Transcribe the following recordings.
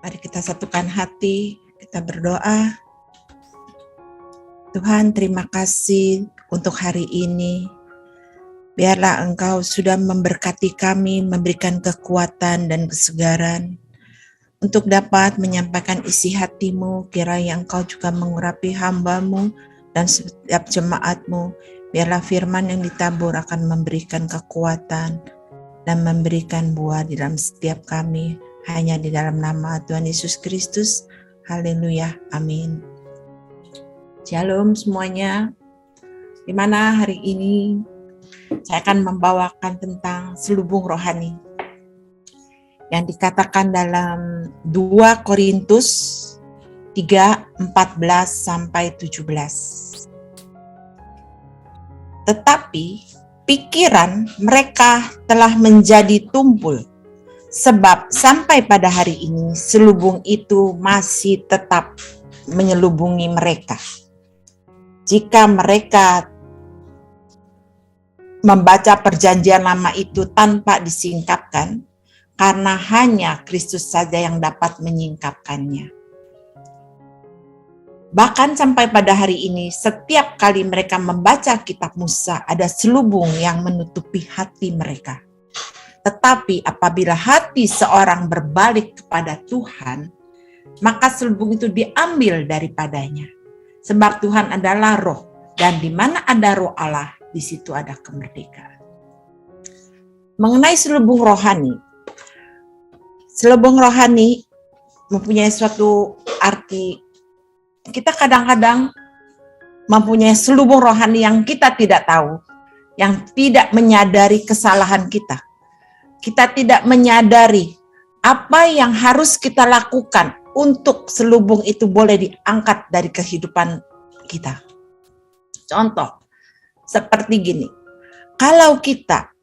Mari kita satukan hati, kita berdoa. Tuhan, terima kasih untuk hari ini. Biarlah Engkau sudah memberkati kami, memberikan kekuatan dan kesegaran untuk dapat menyampaikan isi hati-Mu. Kiranya Engkau juga mengurapi hamba-Mu dan setiap jemaat-Mu. Biarlah firman yang ditabur akan memberikan kekuatan dan memberikan buah di dalam setiap kami. Hanya di dalam nama Tuhan Yesus Kristus. Haleluya. Amin. Shalom semuanya. Di mana hari ini saya akan membawakan tentang selubung rohani yang dikatakan dalam 2 Korintus 3:14-17. Tetapi pikiran mereka telah menjadi tumpul, sebab sampai pada hari ini selubung itu masih tetap menyelubungi mereka. Jika mereka membaca perjanjian lama itu tanpa disingkapkan, karena hanya Kristus saja yang dapat menyingkapkannya. Bahkan sampai pada hari ini, setiap kali mereka membaca kitab Musa, ada selubung yang menutupi hati mereka. Tetapi apabila hati seorang berbalik kepada Tuhan, maka selubung itu diambil daripadanya. Sebab Tuhan adalah roh, dan di mana ada roh Allah, di situ ada kemerdekaan. Mengenai selubung rohani mempunyai suatu arti. Kita kadang-kadang mempunyai selubung rohani yang kita tidak tahu, yang tidak menyadari kesalahan kita. Kita tidak menyadari apa yang harus kita lakukan untuk selubung itu boleh diangkat dari kehidupan kita. Contoh, seperti gini. Kalau kita,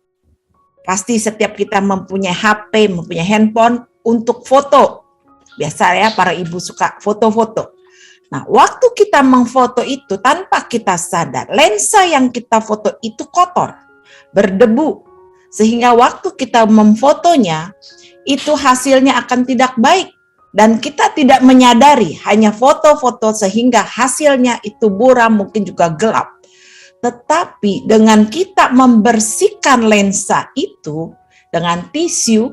pasti setiap kita mempunyai HP, mempunyai handphone untuk foto. Biasa ya, para ibu suka foto-foto. Nah, waktu kita memfoto itu tanpa kita sadar, lensa yang kita foto itu kotor, berdebu. Sehingga waktu kita memfotonya, itu hasilnya akan tidak baik. Dan kita tidak menyadari, hanya foto-foto sehingga hasilnya itu buram, mungkin juga gelap. Tetapi dengan kita membersihkan lensa itu dengan tisu,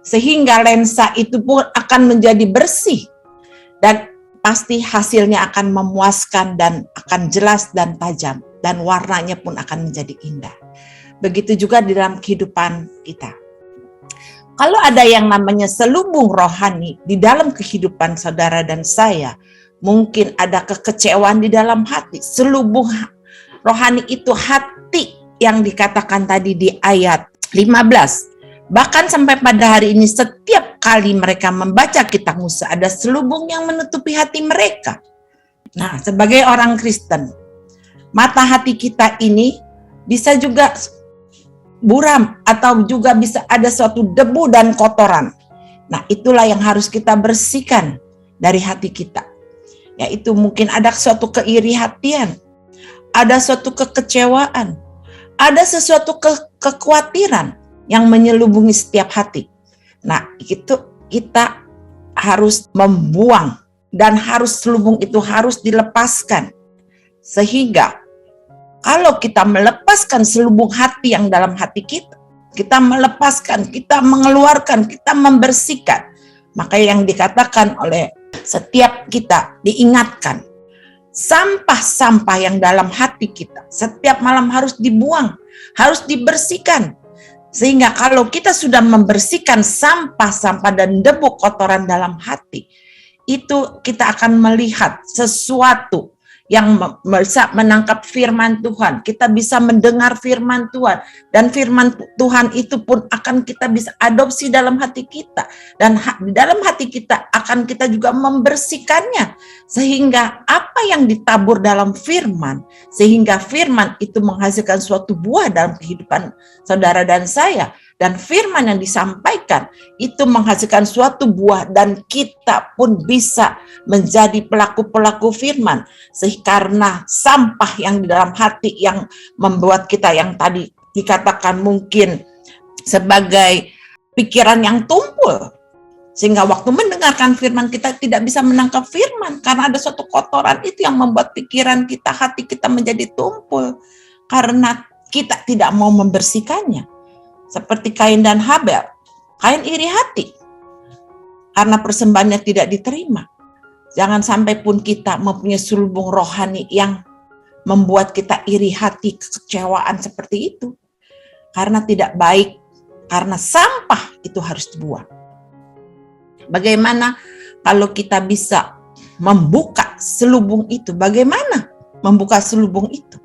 sehingga lensa itu pun akan menjadi bersih. Dan pasti hasilnya akan memuaskan dan akan jelas dan tajam. Dan warnanya pun akan menjadi indah. Begitu juga di dalam kehidupan kita. Kalau ada yang namanya selubung rohani di dalam kehidupan saudara dan saya, mungkin ada kekecewaan di dalam hati. Selubung rohani itu hati yang dikatakan tadi di ayat 15. Bahkan sampai pada hari ini setiap kali mereka membaca kitab Musa, ada selubung yang menutupi hati mereka. Nah, sebagai orang Kristen, mata hati kita ini bisa juga buram atau juga bisa ada suatu debu dan kotoran. Nah, itulah yang harus kita bersihkan dari hati kita. Yaitu mungkin ada suatu keiri hatian, ada suatu kekecewaan, ada sesuatu kekhawatiran yang menyelubungi setiap hati. Nah, itu kita harus membuang dan harus selubung itu harus dilepaskan. Sehingga kalau kita melepaskan selubung hati yang dalam hati kita, kita melepaskan, kita mengeluarkan, kita membersihkan. Maka yang dikatakan oleh setiap kita diingatkan, sampah-sampah yang dalam hati kita setiap malam harus dibuang, harus dibersihkan. Sehingga kalau kita sudah membersihkan sampah-sampah dan debu kotoran dalam hati, itu kita akan melihat sesuatu yang bisa menangkap firman Tuhan. Kita bisa mendengar firman Tuhan. Dan firman Tuhan itu pun akan kita bisa adopsi dalam hati kita. Dan di dalam hati kita akan kita juga membersihkannya. Sehingga apa yang ditabur dalam firman, sehingga firman itu menghasilkan suatu buah dalam kehidupan saudara dan saya. Dan firman yang disampaikan itu menghasilkan suatu buah dan kita pun bisa menjadi pelaku-pelaku firman. Karena sampah yang di dalam hati yang membuat kita yang tadi dikatakan mungkin sebagai pikiran yang tumpul. Sehingga waktu mendengarkan firman kita tidak bisa menangkap firman. Karena ada suatu kotoran itu yang membuat pikiran kita, hati kita menjadi tumpul. Karena kita tidak mau membersihkannya. Seperti Kain dan Habel. Kain iri hati. Karena persembahannya tidak diterima. Jangan sampai pun kita mempunyai selubung rohani yang membuat kita iri hati, kekecewaan seperti itu. Karena tidak baik. Karena sampah itu harus dibuang. Bagaimana kalau kita bisa membuka selubung itu? Bagaimana membuka selubung itu?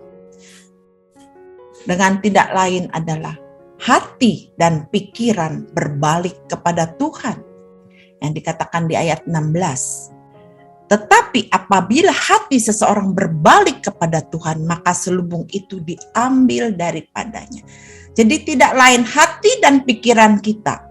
Dengan tidak lain adalah hati dan pikiran berbalik kepada Tuhan. Yang dikatakan di ayat 16. Tetapi apabila hati seseorang berbalik kepada Tuhan, maka selubung itu diambil daripadanya. Jadi tidak lain hati dan pikiran kita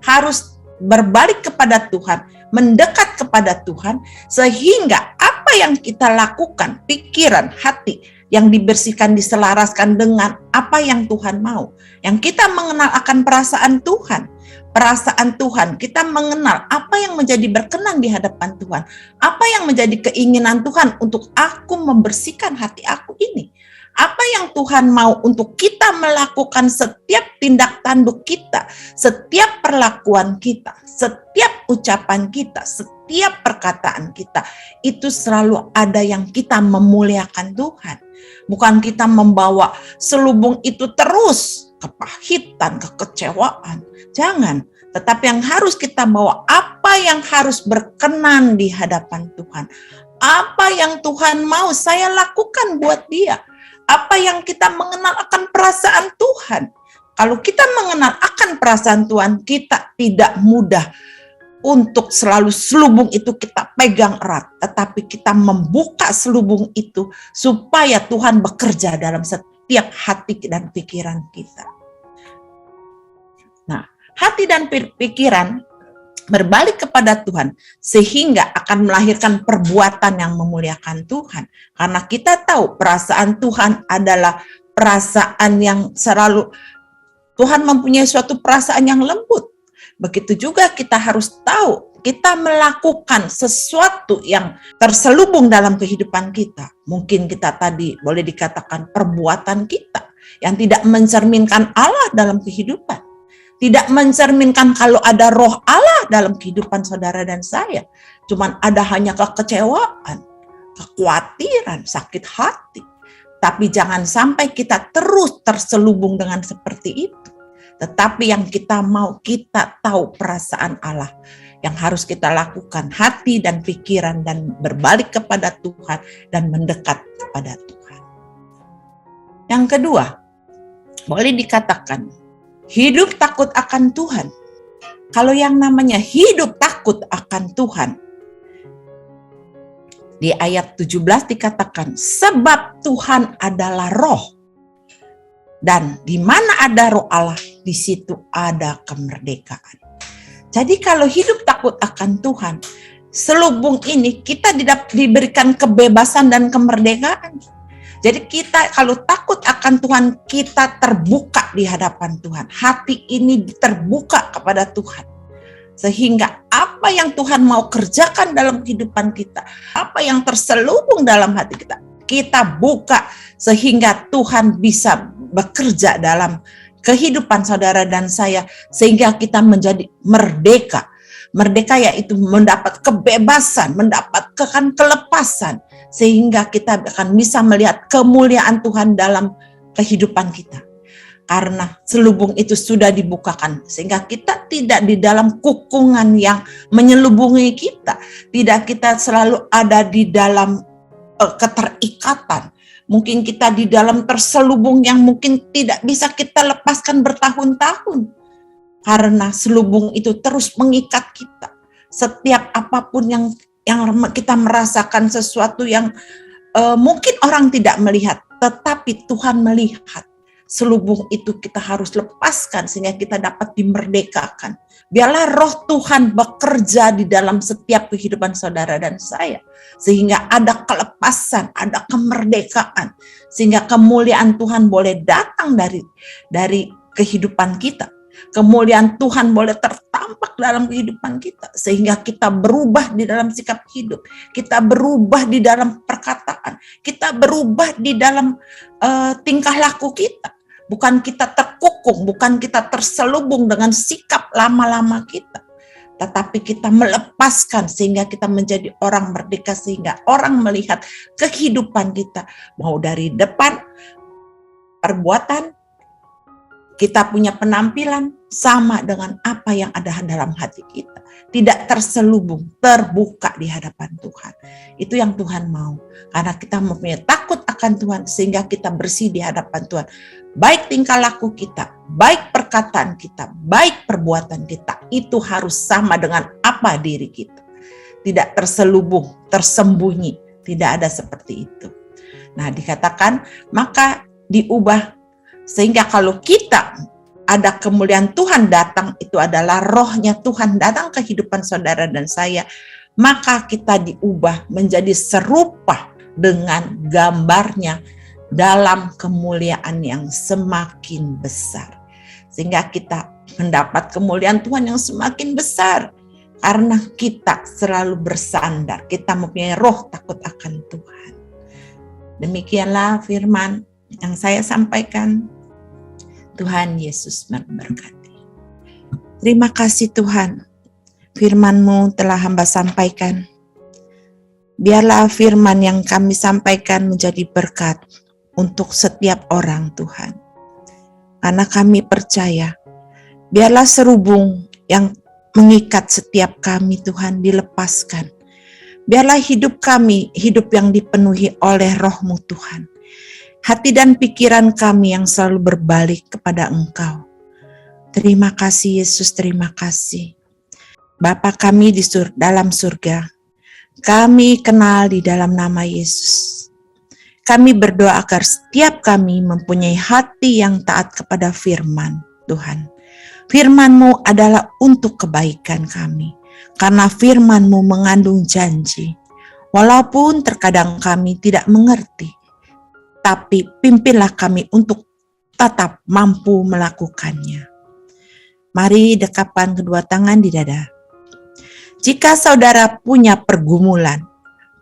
harus berbalik kepada Tuhan, mendekat kepada Tuhan, sehingga apa yang kita lakukan, pikiran, hati, yang dibersihkan, diselaraskan dengan apa yang Tuhan mau. Yang kita mengenal akan perasaan Tuhan, kita mengenal apa yang menjadi berkenan di hadapan Tuhan, apa yang menjadi keinginan Tuhan untuk aku membersihkan hati aku ini. Apa yang Tuhan mau untuk kita melakukan setiap tindak tanduk kita, setiap perlakuan kita, setiap ucapan kita, setiap perkataan kita. Itu selalu ada yang kita memuliakan Tuhan. Bukan kita membawa selubung itu terus, kepahitan, kekecewaan. Jangan. Tetapi yang harus kita bawa, apa yang harus berkenan di hadapan Tuhan. Apa yang Tuhan mau saya lakukan buat dia. Apa yang kita mengenal akan perasaan Tuhan. Kalau kita mengenal akan perasaan Tuhan, kita tidak mudah untuk selalu selubung itu kita pegang erat. Tetapi kita membuka selubung itu supaya Tuhan bekerja dalam setiap hati dan pikiran kita. Nah, hati dan pikiran berbalik kepada Tuhan sehingga akan melahirkan perbuatan yang memuliakan Tuhan. Karena kita tahu perasaan Tuhan adalah perasaan yang selalu Tuhan mempunyai suatu perasaan yang lembut. Begitu juga kita harus tahu kita melakukan sesuatu yang terselubung dalam kehidupan kita. Mungkin kita tadi boleh dikatakan perbuatan kita yang tidak mencerminkan Allah dalam kehidupan. Tidak mencerminkan kalau ada roh Allah dalam kehidupan saudara dan saya. Cuman ada hanya kekecewaan, kekhawatiran, sakit hati. Tapi jangan sampai kita terus terselubung dengan seperti itu. Tetapi yang kita mau, kita tahu perasaan Allah. Yang harus kita lakukan, hati dan pikiran, dan berbalik kepada Tuhan, dan mendekat kepada Tuhan. Yang kedua, boleh dikatakan, hidup takut akan Tuhan. Kalau yang namanya hidup takut akan Tuhan, di ayat 17 dikatakan, sebab Tuhan adalah roh. Dan di mana ada roh Allah, di situ ada kemerdekaan. Jadi kalau hidup takut akan Tuhan, selubung ini kita diberikan kebebasan dan kemerdekaan. Jadi kita kalau takut akan Tuhan, kita terbuka di hadapan Tuhan. Hati ini terbuka kepada Tuhan. Sehingga apa yang Tuhan mau kerjakan dalam kehidupan kita, apa yang terselubung dalam hati kita, kita buka sehingga Tuhan bisa bekerja dalam kehidupan saudara dan saya. Sehingga kita menjadi merdeka. Merdeka yaitu mendapat kebebasan, mendapatkan kelepasan. Sehingga kita akan bisa melihat kemuliaan Tuhan dalam kehidupan kita. Karena selubung itu sudah dibukakan. Sehingga kita tidak di dalam kukungan yang menyelubungi kita. Tidak kita selalu ada di dalam keterikatan. Mungkin kita di dalam terselubung yang mungkin tidak bisa kita lepaskan bertahun-tahun. Karena selubung itu terus mengikat kita. Setiap apapun yang kita merasakan sesuatu yang mungkin orang tidak melihat, tetapi Tuhan melihat. Selubung itu kita harus lepaskan sehingga kita dapat dimerdekakan. Biarlah roh Tuhan bekerja di dalam setiap kehidupan saudara dan saya. Sehingga ada kelepasan, ada kemerdekaan. Sehingga kemuliaan Tuhan boleh datang dari kehidupan kita. kemuliaan Tuhan boleh tertampak dalam kehidupan kita, sehingga kita berubah di dalam sikap hidup, kita berubah di dalam perkataan, kita berubah di dalam tingkah laku kita. Bukan kita terkukung, bukan kita terselubung dengan sikap lama-lama kita, tetapi kita melepaskan sehingga kita menjadi orang merdeka, sehingga orang melihat kehidupan kita, mau dari depan, perbuatan, kita punya penampilan sama dengan apa yang ada dalam hati kita. Tidak terselubung, terbuka di hadapan Tuhan. Itu yang Tuhan mau. Karena kita mempunyai takut akan Tuhan sehingga kita bersih di hadapan Tuhan. Baik tingkah laku kita, baik perkataan kita, baik perbuatan kita, itu harus sama dengan apa diri kita. Tidak terselubung, tersembunyi. Tidak ada seperti itu. Nah, dikatakan maka diubah. Sehingga kalau kita ada kemuliaan Tuhan datang, itu adalah rohnya Tuhan datang ke kehidupan saudara dan saya, maka kita diubah menjadi serupa dengan gambarnya dalam kemuliaan yang semakin besar. Sehingga kita mendapat kemuliaan Tuhan yang semakin besar, karena kita selalu bersandar, kita mempunyai roh takut akan Tuhan. Demikianlah firman yang saya sampaikan. Tuhan Yesus memberkati. Terima kasih Tuhan, firman-Mu telah hamba sampaikan. Biarlah firman yang kami sampaikan menjadi berkat untuk setiap orang Tuhan. Karena kami percaya, biarlah serubung yang mengikat setiap kami Tuhan dilepaskan. Biarlah hidup kami, hidup yang dipenuhi oleh roh-Mu Tuhan. Hati dan pikiran kami yang selalu berbalik kepada Engkau. Terima kasih Yesus, terima kasih. Bapa kami di dalam surga, kami kenal di dalam nama Yesus. Kami berdoa agar setiap kami mempunyai hati yang taat kepada firman Tuhan. Firman-Mu adalah untuk kebaikan kami, karena firman-Mu mengandung janji. Walaupun terkadang kami tidak mengerti, tapi pimpinlah kami untuk tetap mampu melakukannya. Mari dekapkan kedua tangan di dada. Jika saudara punya pergumulan,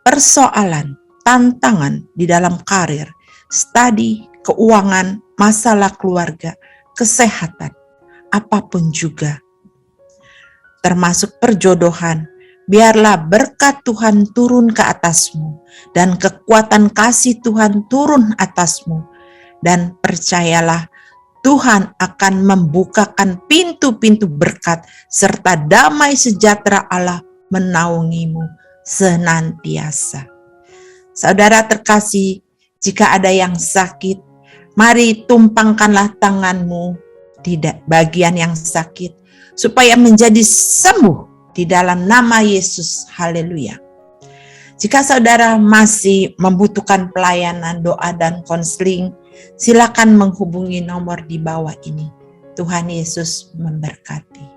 persoalan, tantangan di dalam karir, studi, keuangan, masalah keluarga, kesehatan, apapun juga, termasuk perjodohan, biarlah berkat Tuhan turun ke atasmu dan kekuatan kasih Tuhan turun atasmu, dan percayalah Tuhan akan membukakan pintu-pintu berkat serta damai sejahtera Allah menaungimu senantiasa. Saudara terkasih, jika ada yang sakit, mari tumpangkanlah tanganmu di bagian yang sakit supaya menjadi sembuh di dalam nama Yesus. Haleluya. Jika saudara masih membutuhkan pelayanan doa dan konseling, silakan menghubungi nomor di bawah ini. Tuhan Yesus memberkati.